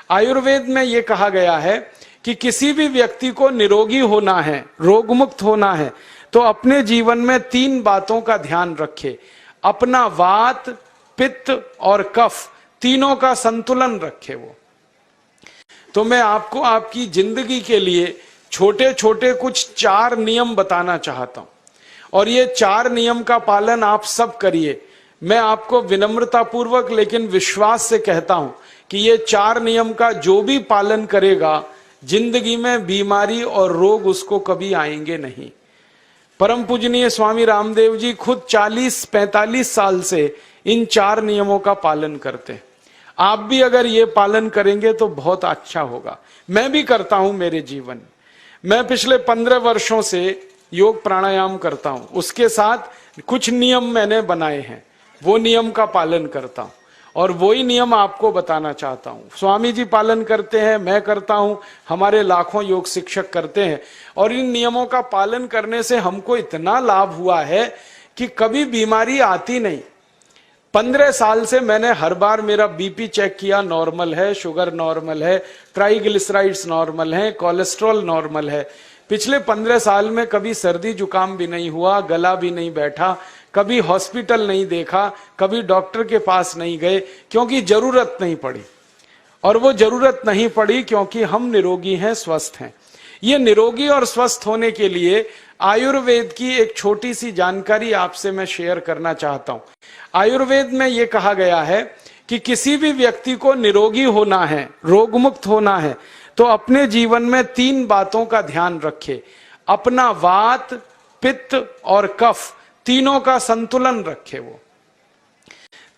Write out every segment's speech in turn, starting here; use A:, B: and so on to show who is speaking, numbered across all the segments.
A: आयुर्वेद में यह कहा गया है कि किसी भी व्यक्ति को निरोगी होना है, रोग मुक्त होना है, तो अपने जीवन में 3 बातों का ध्यान रखे। अपना वात, पित्त और कफ तीनों का संतुलन रखे वो। तो मैं आपको आपकी जिंदगी के लिए छोटे छोटे कुछ 4 नियम बताना चाहता हूं, और ये 4 नियम का पालन आप सब करिए। मैं आपको विनम्रतापूर्वक लेकिन विश्वास से कहता हूं कि ये 4 नियम का जो भी पालन करेगा, जिंदगी में बीमारी और रोग उसको कभी आएंगे नहीं। परम पूजनीय स्वामी रामदेव जी खुद 40-45 साल से इन 4 नियमों का पालन करते हैं। आप भी अगर ये पालन करेंगे तो बहुत अच्छा होगा। मैं भी करता हूं मेरे जीवन में। मैं पिछले 15 वर्षों से योग प्राणायाम करता हूं, उसके साथ कुछ नियम मैंने बनाए हैं, वो नियम का पालन करता हूं और वही नियम आपको बताना चाहता हूं। स्वामी जी पालन करते हैं, मैं करता हूं, हमारे लाखों योग शिक्षक करते हैं, और इन नियमों का पालन करने से हमको इतना लाभ हुआ है कि कभी बीमारी आती नहीं। 15 साल से मैंने हर बार मेरा बीपी चेक किया, नॉर्मल है, शुगर नॉर्मल है, ट्राइग्लिसराइड्स नॉर्मल है, कोलेस्ट्रॉल नॉर्मल है। पिछले 15 साल में कभी सर्दी जुकाम भी नहीं हुआ, गला भी नहीं बैठा, कभी हॉस्पिटल नहीं देखा, कभी डॉक्टर के पास नहीं गए, क्योंकि जरूरत नहीं पड़ी। और वो जरूरत नहीं पड़ी क्योंकि हम निरोगी हैं, स्वस्थ हैं। ये निरोगी और स्वस्थ होने के लिए आयुर्वेद की एक छोटी सी जानकारी आपसे मैं शेयर करना चाहता हूं। आयुर्वेद में यह कहा गया है कि किसी भी व्यक्ति को निरोगी होना है, रोग मुक्त होना है, तो अपने जीवन में 3 बातों का ध्यान रखे। अपना वात, पित्त और कफ तीनों का संतुलन रखे। वो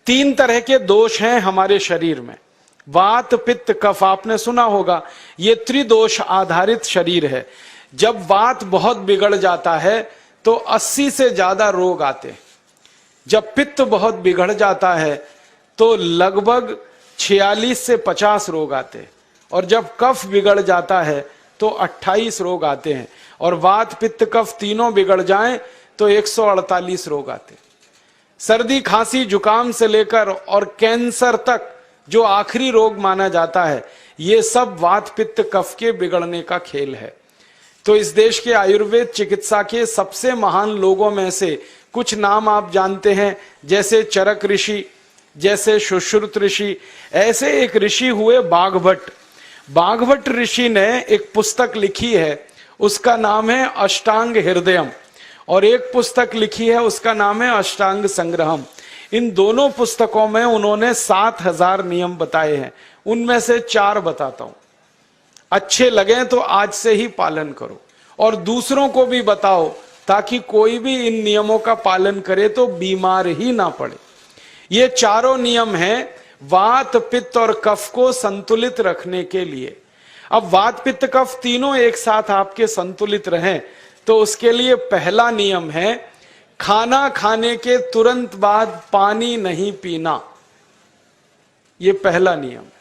A: 3 तरह के दोष हैं हमारे शरीर में, वात, पित्त, कफ। आपने सुना होगा, ये त्रिदोष आधारित शरीर है। जब वात बहुत बिगड़ जाता है तो 80 से ज्यादा रोग आते हैं। जब पित्त बहुत बिगड़ जाता है तो लगभग 46 से 50 रोग आते हैं, और जब कफ बिगड़ जाता है तो 28 रोग आते हैं, और वात, पित्त, कफ तीनों बिगड़ जाएं तो 148 रोग आते हैं। सर्दी, खांसी, जुकाम से लेकर और कैंसर तक जो आखिरी रोग माना जाता है, ये सब वात, पित्त, कफ के बिगड़ने का खेल है। तो इस देश के आयुर्वेद चिकित्सा के सबसे महान लोगों में से कुछ नाम आप जानते हैं, जैसे चरक ऋषि, जैसे सुश्रुत ऋषि। ऐसे एक ऋषि हुए बाघभट्ट। बाघभट्ट ऋषि ने एक पुस्तक लिखी है, उसका नाम है अष्टांग हृदयम, और एक पुस्तक लिखी है, उसका नाम है अष्टांग संग्रहम। इन दोनों पुस्तकों में उन्होंने 7000 नियम बताए हैं। उनमें से 4 बताता हूं, अच्छे लगे तो आज से ही पालन करो और दूसरों को भी बताओ, ताकि कोई भी इन नियमों का पालन करे तो बीमार ही ना पड़े। ये चारों नियम हैं वात, पित्त और कफ को संतुलित रखने के लिए। अब वात, पित्त, कफ तीनों एक साथ आपके संतुलित रहें, तो उसके लिए पहला नियम है खाना खाने के तुरंत बाद पानी नहीं पीना। ये पहला नियम है।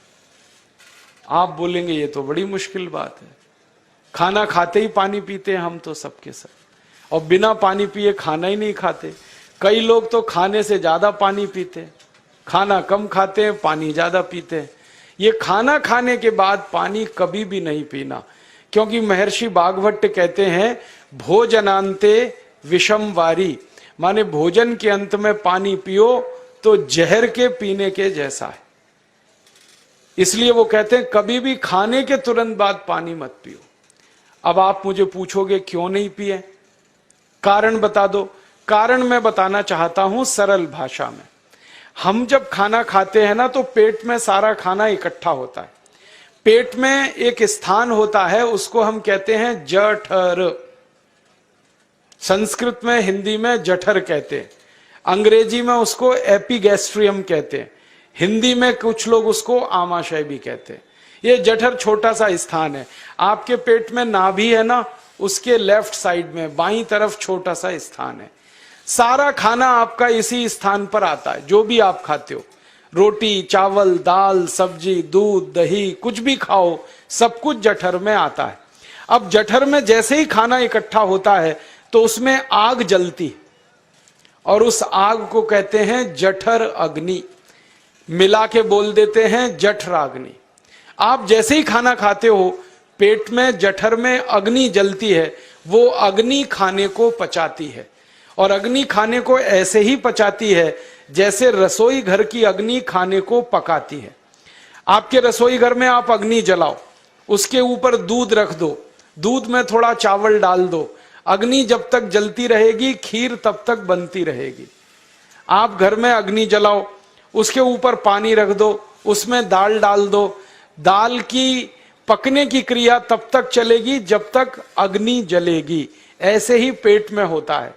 A: आप बोलेंगे ये तो बड़ी मुश्किल बात है, खाना खाते ही पानी पीते हैं हम तो सबके सब, और बिना पानी पिए खाना ही नहीं खाते। कई लोग तो खाने से ज्यादा पानी पीते हैं, खाना कम खाते हैं, पानी ज्यादा पीते हैं। ये खाना खाने के बाद पानी कभी भी नहीं पीना, क्योंकि महर्षि बाघभट्ट कहते हैं भोजनांते विषम वारी, माने भोजन के अंत में पानी पियो तो जहर के पीने के जैसा है। इसलिए वो कहते हैं कभी भी खाने के तुरंत बाद पानी मत पियो। अब आप मुझे पूछोगे क्यों नहीं पिए, कारण बता दो। कारण मैं बताना चाहता हूं सरल भाषा में। हम जब खाना खाते हैं ना, तो पेट में सारा खाना इकट्ठा होता है। पेट में एक स्थान होता है, उसको हम कहते हैं जठर। संस्कृत में, हिंदी में जठर कहते हैं, अंग्रेजी में उसको एपिगैस्ट्रियम कहते हैं, हिंदी में कुछ लोग उसको आमाशय भी कहते हैं। ये जठर छोटा सा स्थान है। आपके पेट में नाभि है ना, उसके लेफ्ट साइड में बाईं तरफ छोटा सा स्थान है। सारा खाना आपका इसी स्थान पर आता है। जो भी आप खाते हो, रोटी, चावल, दाल, सब्जी, दूध, दही, कुछ भी खाओ, सब कुछ जठर में आता है। अब जठर में जैसे ही खाना इकट्ठा होता है तो उसमें आग जलती, और उस आग को कहते हैं जठर अग्नि। मिला के बोल देते हैं जठराग्नि। आप जैसे ही खाना खाते हो, पेट में जठर में अग्नि जलती है, वो अग्नि खाने को पचाती है, और अग्नि खाने को ऐसे ही पचाती है जैसे रसोई घर की अग्नि खाने को पकाती है। आपके रसोई घर में आप अग्नि जलाओ, उसके ऊपर दूध रख दो, दूध में थोड़ा चावल डाल दो, अग्नि जब तक जलती रहेगी खीर तब तक बनती रहेगी। आप घर में अग्नि जलाओ, उसके ऊपर पानी रख दो, उसमें दाल डाल दो, दाल की पकने की क्रिया तब तक चलेगी जब तक अग्नि जलेगी। ऐसे ही पेट में होता है,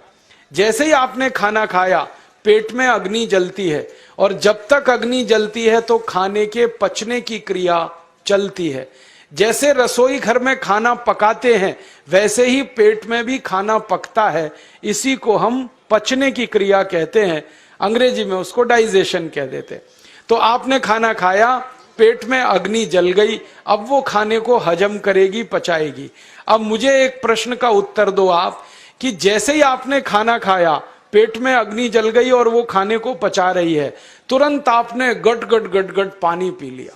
A: जैसे ही आपने खाना खाया पेट में अग्नि जलती है, और जब तक अग्नि जलती है तो खाने के पचने की क्रिया चलती है। जैसे रसोई घर में खाना पकाते हैं वैसे ही पेट में भी खाना पकता है, इसी को हम पचने की क्रिया कहते हैं, अंग्रेजी में उसको डाइजेशन कह देते हैं। तो आपने खाना खाया, पेट में अग्नि जल गई, अब वो खाने को हजम करेगी, पचाएगी। अब मुझे एक प्रश्न का उत्तर दो आप, कि जैसे ही आपने खाना खाया पेट में अग्नि जल गई और वो खाने को पचा रही है, तुरंत आपने गट गट गट गट पानी पी लिया,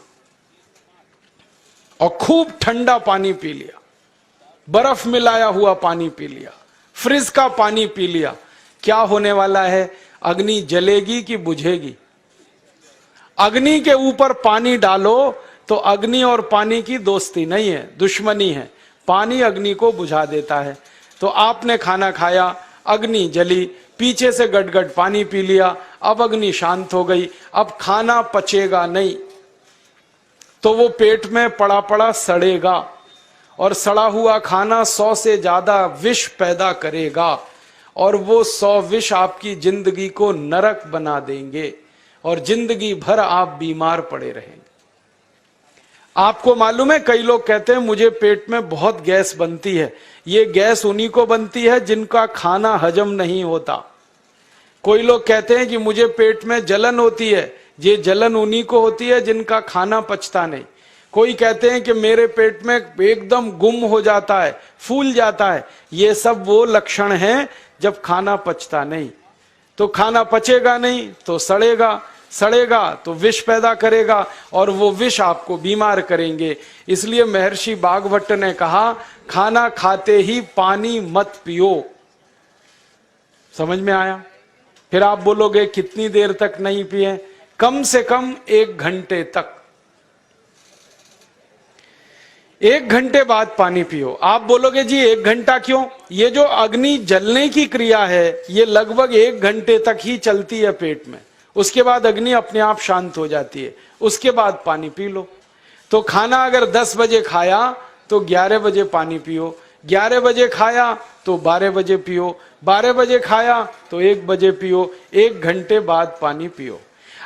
A: और खूब ठंडा पानी पी लिया, बर्फ मिलाया हुआ पानी पी लिया, फ्रिज का पानी पी लिया। क्या होने वाला है? अग्नि जलेगी कि बुझेगी? अग्नि के ऊपर पानी डालो तो अग्नि और पानी की दोस्ती नहीं है, दुश्मनी है। पानी अग्नि को बुझा देता है। तो आपने खाना खाया, अग्नि जली, पीछे से गटगट पानी पी लिया, अब अग्नि शांत हो गई, अब खाना पचेगा नहीं, तो वो पेट में पड़ा पड़ा सड़ेगा, और सड़ा हुआ खाना 100 से ज्यादा विष पैदा करेगा, और वो 100 विष आपकी जिंदगी को नरक बना देंगे, और जिंदगी भर आप बीमार पड़े रहेंगे। आपको मालूम है, कई लोग कहते हैं मुझे पेट में बहुत गैस बनती है। ये गैस उन्हीं को बनती है जिनका खाना हजम नहीं होता। कोई लोग कहते हैं कि मुझे पेट में जलन होती है, ये जलन उन्हीं को होती है जिनका खाना पचता नहीं। कोई कहते हैं कि मेरे पेट में एकदम गुम हो जाता है, फूल जाता है, ये सब वो लक्षण हैं जब खाना पचता नहीं। तो खाना पचेगा नहीं तो सड़ेगा, सड़ेगा तो विष पैदा करेगा, और वो विष आपको बीमार करेंगे। इसलिए महर्षि भागवत ने कहा, खाना खाते ही पानी मत पियो। समझ में आया? फिर आप बोलोगे कितनी देर तक नहीं पिए? कम से कम 1 घंटे तक। 1 घंटे बाद पानी पियो। आप बोलोगे जी 1 घंटा क्यों? ये जो अग्नि जलने की क्रिया है ये लगभग 1 घंटे तक ही चलती है पेट में, उसके बाद अग्नि अपने आप शांत हो जाती है, उसके बाद पानी पी लो। तो खाना अगर 10 बजे खाया तो 11 बजे पानी पियो, 11 बजे खाया तो 12 बजे पियो, 12 बजे खाया तो 1 बजे पियो, 1 घंटे बाद पानी पियो।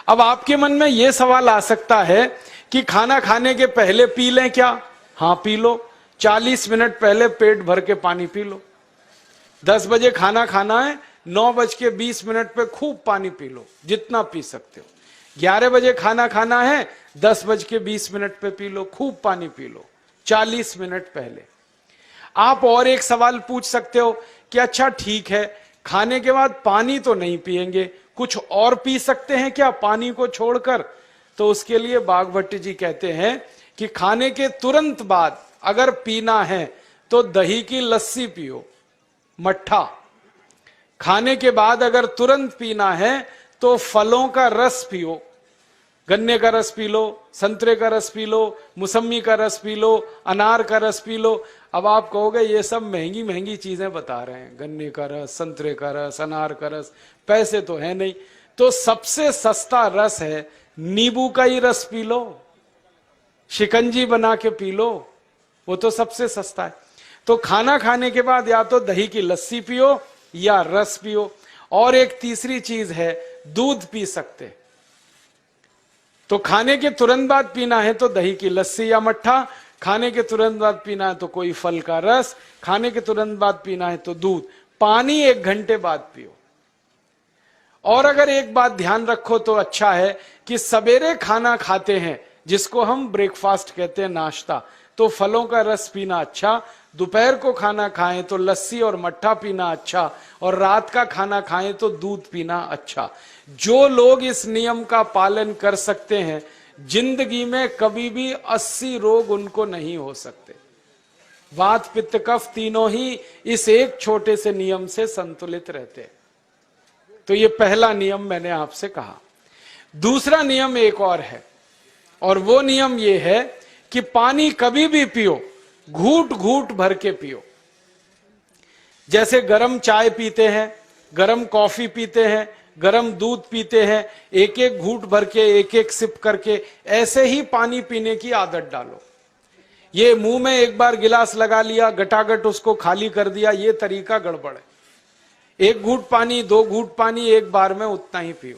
A: अब आपके मन में यह सवाल आ सकता है कि खाना खाने के पहले पी लें क्या? हाँ पी लो, 40 मिनट पहले पेट भर के पानी पी लो। 10 बजे खाना खाना है, 9:20 पे खूब पानी पी लो, जितना पी सकते हो। 11 बजे खाना खाना है, 10:20 पे पी लो, खूब पानी पी लो, 40 मिनट पहले। आप और एक सवाल पूछ सकते हो कि अच्छा ठीक है, खाने के बाद पानी तो नहीं पिएंगे, कुछ और पी सकते हैं क्या पानी को छोड़कर? तो उसके लिए भागवत जी कहते हैं कि खाने के तुरंत बाद अगर पीना है तो दही की लस्सी पियो, मट्ठा। खाने के बाद अगर तुरंत पीना है तो फलों का रस पियो, गन्ने का रस पी लो, संतरे का रस पी लो, मौसमी का रस पी लो, अनार का रस पी लो। अब आप कहोगे ये सब महंगी महंगी चीजें बता रहे हैं, गन्ने का रस, संतरे का रस, अनार का रस, पैसे तो है नहीं। तो सबसे सस्ता रस है नींबू का ही रस पी लो, शिकंजी बना के पी लो, वो तो सबसे सस्ता है। तो खाना खाने के बाद या तो दही की लस्सी पियो या रस पियो। और एक तीसरी चीज है, दूध पी सकते। तो खाने के तुरंत बाद पीना है तो दही की लस्सी या मट्ठा, खाने के तुरंत बाद पीना है तो कोई फल का रस, खाने के तुरंत बाद पीना है तो दूध। पानी 1 घंटे बाद पियो। और अगर एक बात ध्यान रखो तो अच्छा है कि सवेरे खाना खाते हैं जिसको हम ब्रेकफास्ट कहते हैं, नाश्ता, तो फलों का रस पीना अच्छा, दोपहर को खाना खाएं तो लस्सी और मट्ठा पीना अच्छा, और रात का खाना खाएं तो दूध पीना अच्छा। जो लोग इस नियम का पालन कर सकते हैं, जिंदगी में कभी भी 80 रोग उनको नहीं हो सकते। वात पित्त कफ तीनों ही इस एक छोटे से नियम से संतुलित रहते हैं। तो ये पहला नियम मैंने आपसे कहा। दूसरा नियम एक और है, और वो नियम ये है कि पानी कभी भी पियो, घूट घूट भर के पियो। जैसे गरम चाय पीते हैं, गरम कॉफी पीते हैं, गरम दूध पीते हैं, एक एक घूट भर के, एक एक सिप करके, ऐसे ही पानी पीने की आदत डालो। ये मुंह में एक बार गिलास लगा लिया, गटागट उसको खाली कर दिया, ये तरीका गड़बड़ है। एक घूट पानी, 2 घूट पानी एक बार में उतना ही पियो।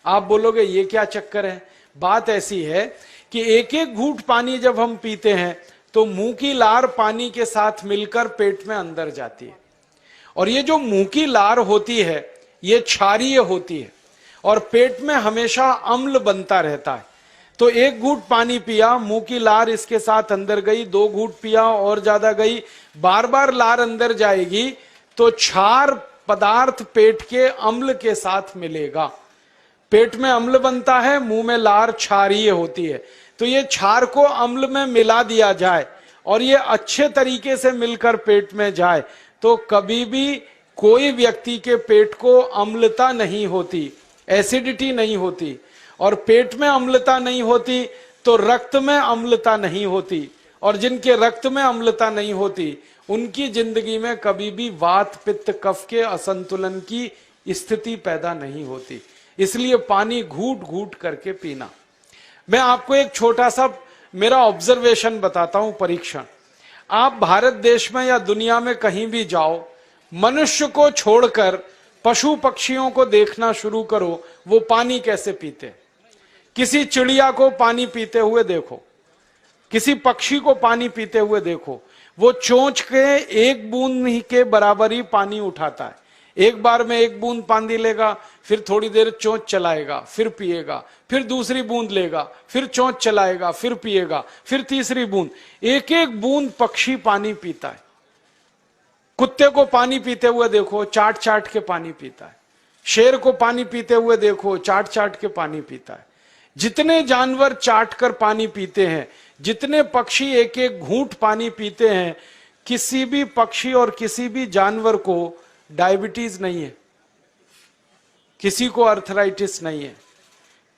A: आप बोलोगे ये क्या चक्कर है? बात ऐसी है कि एक एक घूट पानी जब हम पीते हैं तो मुंह की लार पानी के साथ मिलकर पेट में अंदर जाती है, और ये जो मुंह की लार होती है ये क्षारीय होती है, और पेट में हमेशा अम्ल बनता रहता है। तो एक घूट पानी पिया, मुंह की लार इसके साथ अंदर गई, 2 घूट पिया और ज्यादा गई, बार बार लार अंदर जाएगी तो क्षार पदार्थ पेट के अम्ल के साथ मिलेगा। पेट में अम्ल बनता है, मुंह में लार क्षारीय होती है। तो ये क्षार को अम्ल में मिला दिया जाए और ये अच्छे तरीके से मिलकर पेट में जाए तो कभी भी कोई व्यक्ति के पेट को अम्लता नहीं होती, एसिडिटी नहीं होती। और पेट में अम्लता नहीं होती तो रक्त में अम्लता नहीं होती, और जिनके रक्त में अम्लता नहीं होती उनकी जिंदगी में कभी भी वात पित्त कफ के असंतुलन की स्थिति पैदा नहीं होती। इसलिए पानी घूट घूट करके पीना। मैं आपको एक छोटा सा मेरा ऑब्जर्वेशन बताता हूं, परीक्षण। आप भारत देश में या दुनिया में कहीं भी जाओ, मनुष्य को छोड़कर पशु पक्षियों को देखना शुरू करो, वो पानी कैसे पीते। किसी चिड़िया को पानी पीते हुए देखो, किसी पक्षी को पानी पीते हुए देखो, वो चोंच के एक बूंद ही के बराबर ही पानी उठाता है। एक बार में एक बूंद पानी लेगा, फिर थोड़ी देर चोंच चलाएगा, फिर पिएगा, फिर दूसरी बूंद लेगा, फिर चोंच चलाएगा, फिर पिएगा, फिर तीसरी बूंद। एक एक बूंद पक्षी पानी पीता है। कुत्ते को पानी पीते हुए देखो, चाट चाट के पानी पीता है। शेर को पानी पीते हुए देखो, चाट चाट के पानी पीता है। जितने जानवर चाट कर पानी पीते हैं, जितने पक्षी एक एक घूंट पानी पीते हैं, किसी भी पक्षी और किसी भी जानवर को डायबिटीज नहीं है, किसी को अर्थराइटिस नहीं है,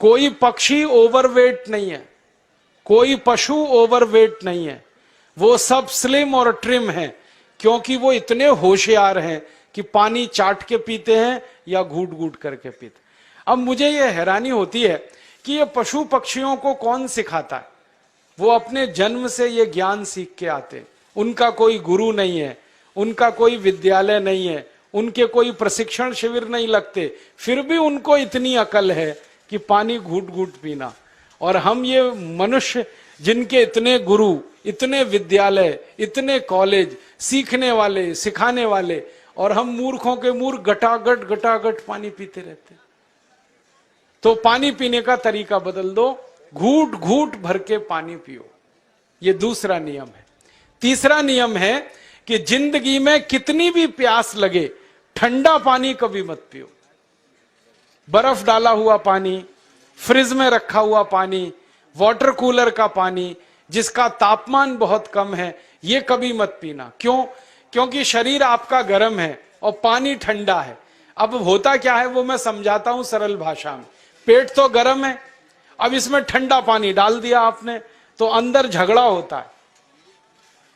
A: कोई पक्षी ओवरवेट नहीं है, कोई पशु ओवरवेट नहीं है। वो सब स्लिम और ट्रिम हैं, क्योंकि वो इतने होशियार हैं कि पानी चाट के पीते हैं या घूट घूट करके पीते। अब मुझे ये हैरानी होती है कि ये पशु पक्षियों को कौन सिखाता है? वो अपने जन्म से ये ज्ञान सीख के आते। उनका कोई गुरु नहीं है, उनका कोई विद्यालय नहीं है, उनके कोई प्रशिक्षण शिविर नहीं लगते, फिर भी उनको इतनी अकल है कि पानी घूट घूट पीना। और हम ये मनुष्य जिनके इतने गुरु, इतने विद्यालय, इतने कॉलेज, सीखने वाले, सिखाने वाले, और हम मूर्खों के मूर्ख गटागट गटागट पानी पीते रहते। तो पानी पीने का तरीका बदल दो, घूट घूट भर के पानी पियो। ये दूसरा नियम है। तीसरा नियम है कि जिंदगी में कितनी भी प्यास लगे, ठंडा पानी कभी मत पियो। बर्फ डाला हुआ पानी, फ्रिज में रखा हुआ पानी, वाटर कूलर का पानी जिसका तापमान बहुत कम है, ये कभी मत पीना। क्यों? क्योंकि शरीर आपका गर्म है और पानी ठंडा है। अब होता क्या है वो मैं समझाता हूं सरल भाषा में। पेट तो गर्म है, अब इसमें ठंडा पानी डाल दिया आपने, तो अंदर झगड़ा होता है।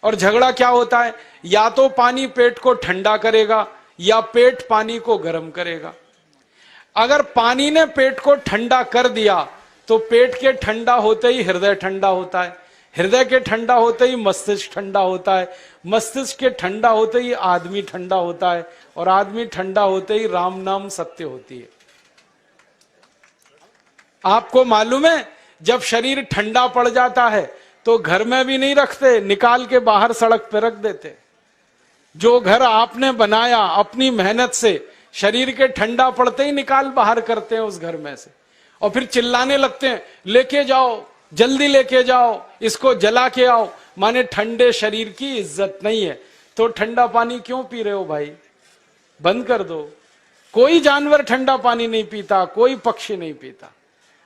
A: और झगड़ा क्या होता है? या तो पानी पेट को ठंडा करेगा या पेट पानी को गर्म करेगा। अगर पानी ने पेट को ठंडा कर दिया तो पेट के ठंडा होते ही हृदय ठंडा होता है, हृदय के ठंडा होते ही मस्तिष्क ठंडा होता है, मस्तिष्क के ठंडा होते ही आदमी ठंडा होता है, और आदमी ठंडा होते ही राम नाम सत्य होती है। आपको मालूम है, जब शरीर ठंडा पड़ जाता है तो घर में भी नहीं रखते, निकाल के बाहर सड़क पर रख देते। जो घर आपने बनाया अपनी मेहनत से, शरीर के ठंडा पड़ते ही निकाल बाहर करते हैं उस घर में से, और फिर चिल्लाने लगते हैं, लेके जाओ, जल्दी लेके जाओ, इसको जला के आओ। माने ठंडे शरीर की इज्जत नहीं है। तो ठंडा पानी क्यों पी रहे हो भाई? बंद कर दो। कोई जानवर ठंडा पानी नहीं पीता, कोई पक्षी नहीं पीता।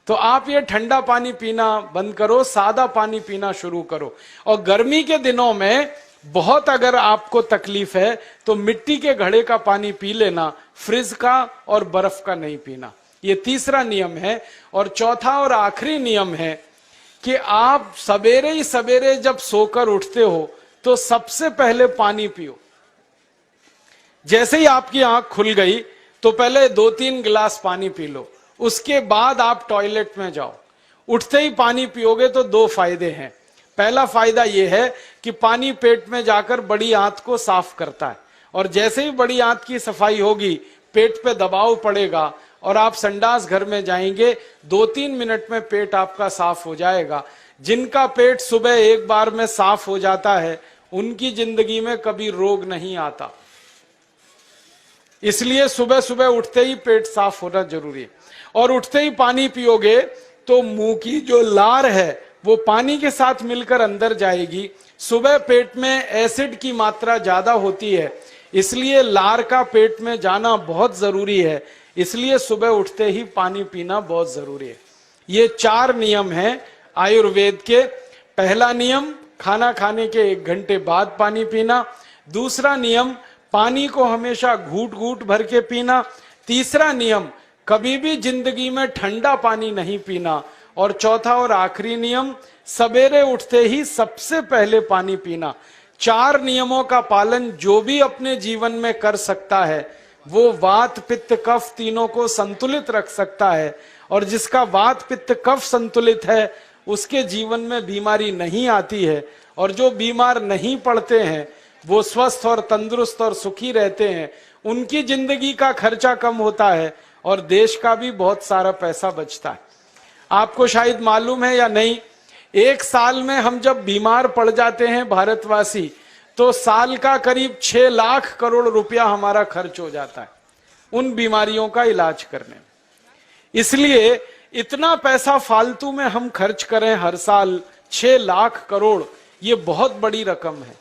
A: तो आप ये ठंडा पानी पीना बंद करो, सादा पानी पीना शुरू करो। और गर्मी के दिनों में बहुत अगर आपको तकलीफ है तो मिट्टी के घड़े का पानी पी लेना, फ्रिज का और बर्फ का नहीं पीना। ये तीसरा नियम है। और चौथा और आखिरी नियम है कि आप सवेरे ही सवेरे जब सोकर उठते हो तो सबसे पहले पानी पियो। जैसे ही आपकी आंख खुल गई तो पहले 2-3 गिलास पानी पी लो, उसके बाद आप टॉयलेट में जाओ। उठते ही पानी पियोगे तो 2 फायदे हैं। पहला फायदा यह है कि पानी पेट में जाकर बड़ी आंत को साफ करता है, और जैसे ही बड़ी आंत की सफाई होगी पेट पे दबाव पड़ेगा और आप संडास घर में जाएंगे, 2-3 मिनट में पेट आपका साफ हो जाएगा। जिनका पेट सुबह एक बार में साफ हो जाता है उनकी जिंदगी में कभी रोग नहीं आता। इसलिए सुबह सुबह उठते ही पेट साफ होना जरूरी है। और उठते ही पानी पियोगे तो मुंह की जो लार है वो पानी के साथ मिलकर अंदर जाएगी। सुबह पेट में एसिड की मात्रा ज्यादा होती है, इसलिए लार का पेट में जाना बहुत जरूरी है। इसलिए सुबह उठते ही पानी पीना बहुत जरूरी है। ये 4 नियम हैं आयुर्वेद के। पहला नियम, खाना खाने के 1 घंटे बाद पानी पीना। दूसरा नियम, पानी को हमेशा घूट घूट भर के पीना। तीसरा नियम, कभी भी जिंदगी में ठंडा पानी नहीं पीना। और चौथा और आखिरी नियम, सवेरे उठते ही सबसे पहले पानी पीना। 4 नियमों का पालन जो भी अपने जीवन में कर सकता है वो वात पित्त कफ तीनों को संतुलित रख सकता है। और जिसका वात पित्त कफ संतुलित है उसके जीवन में बीमारी नहीं आती है। और जो बीमार नहीं पड़ते हैं वो स्वस्थ और तंदुरुस्त और सुखी रहते हैं। उनकी जिंदगी का खर्चा कम होता है और देश का भी बहुत सारा पैसा बचता है। आपको शायद मालूम है या नहीं, 1 साल में हम जब बीमार पड़ जाते हैं भारतवासी तो साल का करीब 6 लाख करोड़ रुपया हमारा खर्च हो जाता है उन बीमारियों का इलाज करने में। इसलिए इतना पैसा फालतू में हम खर्च करें हर साल 6 लाख करोड़, ये बहुत बड़ी रकम है।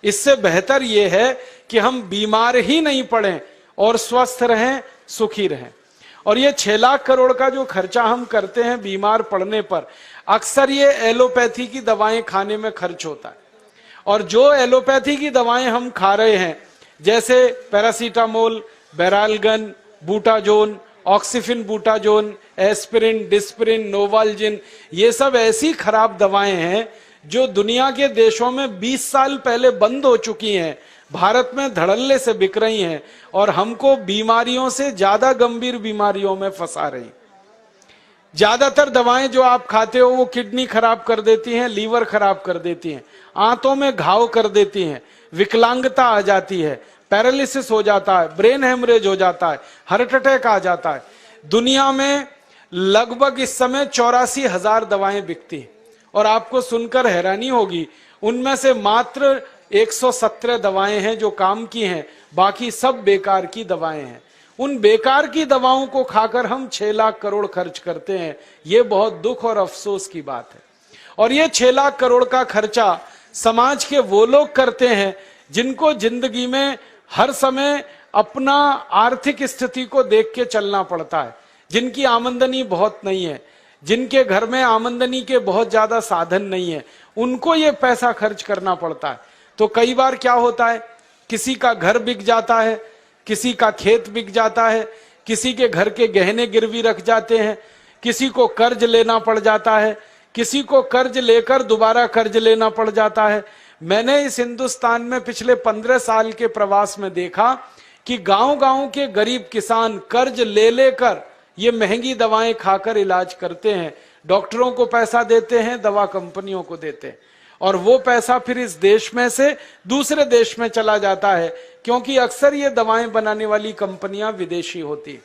A: इससे बेहतर यह है कि हम बीमार ही नहीं पड़ें और स्वस्थ रहें, सुखी रहें। और ये 6 लाख करोड़ का जो खर्चा हम करते हैं बीमार पड़ने पर, अक्सर ये एलोपैथी की दवाएं खाने में खर्च होता है। और जो एलोपैथी की दवाएं हम खा रहे हैं जैसे paracetamol, Baralgan, butazone, oxyphenbutazone, aspirin, Disprin, Novalgin, ये सब ऐसी खराब दवाएं हैं जो दुनिया के देशों में 20 साल पहले बंद हो चुकी हैं, भारत में धड़ल्ले से बिक रही हैं और हमको बीमारियों से ज्यादा गंभीर बीमारियों में फंसा रही। ज्यादातर दवाएं जो आप खाते हो वो किडनी खराब कर देती हैं, लीवर खराब कर देती हैं, आंतों में घाव कर देती हैं, विकलांगता आ जाती है, पैरालिसिस हो जाता है, ब्रेन हेमरेज हो जाता है, हार्ट अटैक आ जाता है। दुनिया में लगभग इस समय 84,000 दवाएं बिकती हैं और आपको सुनकर हैरानी होगी उनमें से मात्र 117 दवाएं हैं जो काम की हैं, बाकी सब बेकार की दवाएं हैं। उन बेकार की दवाओं को खाकर हम 6 लाख करोड़ खर्च करते हैं। ये बहुत दुख और अफसोस की बात है। और ये 6 लाख करोड़ का खर्चा समाज के वो लोग करते हैं जिनको जिंदगी में हर समय अपना आर्थिक स्थिति को देख के चलना पड़ता है, जिनकी आमदनी बहुत नहीं है, जिनके घर में आमदनी के बहुत ज्यादा साधन नहीं है, उनको ये पैसा खर्च करना पड़ता है। तो कई बार क्या होता है, किसी का घर बिक जाता है, किसी का खेत बिक जाता है, किसी के घर के गहने गिरवी रख जाते हैं, किसी को कर्ज लेना पड़ जाता है, किसी को कर्ज लेकर दोबारा कर्ज लेना पड़ जाता है। मैंने इस हिंदुस्तान में पिछले 15 साल के प्रवास में देखा कि गांव-गांव के गरीब किसान कर्ज ले लेकर ये महंगी दवाएं खाकर इलाज करते हैं, डॉक्टरों को पैसा देते हैं, दवा कंपनियों को देते हैं, और वो पैसा फिर इस देश में से दूसरे देश में चला जाता है, क्योंकि अक्सर ये दवाएं बनाने वाली कंपनियां विदेशी होती।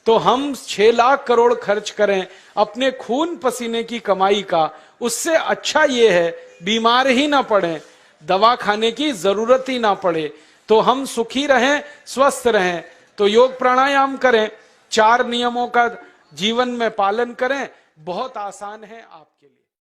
A: तो हम 6 लाख करोड़ खर्च करें अपने खून पसीने की कमाई का, उससे अच्छा ये है बीमार ही ना पड़े, दवा खाने की जरूरत ही ना पड़े, तो हम सुखी रहें, स्वस्थ रहें। तो योग प्राणायाम करें, 4 नियमों का जीवन में पालन करें, बहुत आसान है आपके लिए।